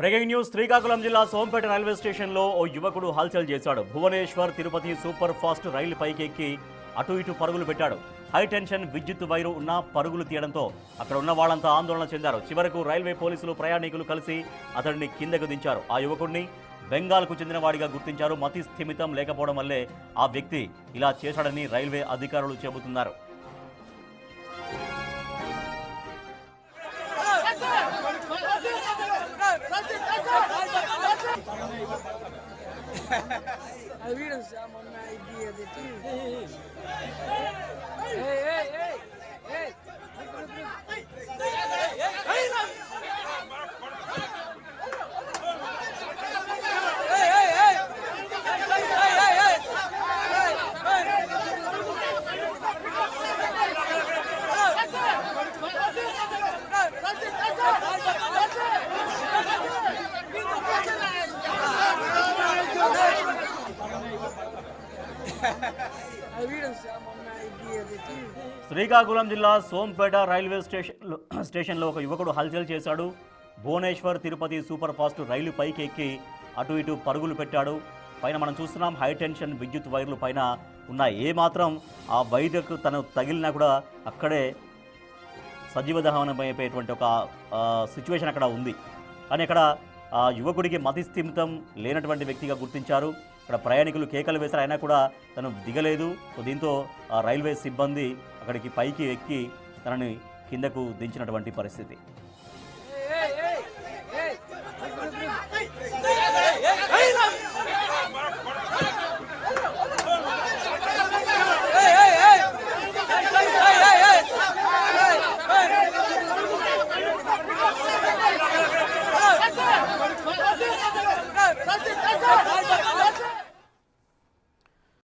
Breaking news Srikakulam జిల్లా Sompeta railway స్టేషన్లో ఓ యువకుడు హల్చల్ చేశాడు. భువనేశ్వర్ తిరుపతి సూపర్ ఫాస్ట్ రైలు పైకి ఎక్కి అటు ఇటు పరుగులు పెట్టాడు. హై టెన్షన్ విద్యుత్ వైరు ఉన్న పరుగులు తీయడంతో అక్కడ ఉన్న వాళ్ళంతా ఆందోళన చెందారు. చివరకు రైల్వే పోలీసులు ప్రయాణికులు కలిసి అతడిని కిందకు దించారు. ఆ యువకుడిని బెంగాల్కు చెందిన వాడిగా గుర్తించారు. మతి స్థిమితం లేకపోవడం వల్లే ఆ వ్యక్తి ఇలా చేశాడని రైల్వే అధికారులు చెబుతున్నారు. I read them some on my idea that too. Hey. Srikakulam జిల్లా సోంపేట రైల్వే స్టేషన్లో ఒక యువకుడు హల్చల్ చేశాడు. భువనేశ్వర్ తిరుపతి సూపర్ ఫాస్ట్ రైలు పైకి ఎక్కి అటు ఇటు పరుగులు పెట్టాడు. పైన మనం చూస్తున్నాం హై టెన్షన్ విద్యుత్ వైర్లు పైన ఉన్నాయి. ఏమాత్రం ఆ వైర్కు తను తగిలినా కూడా అక్కడే సజీవ దహనం అయిపోయేటువంటి ఒక సిచ్యువేషన్ అక్కడ ఉంది. కానీ అక్కడ ఆ యువకుడికి మతి స్థిమితం లేనటువంటి వ్యక్తిగా గుర్తించారు. అక్కడ ప్రయాణికులు కేకలు వేశారు, అయినా కూడా తను దిగలేదు. సో దీంతో రైల్వే సిబ్బంది అక్కడికి పైకి ఎక్కి తనని కిందకు దించినటువంటి పరిస్థితి. Hey!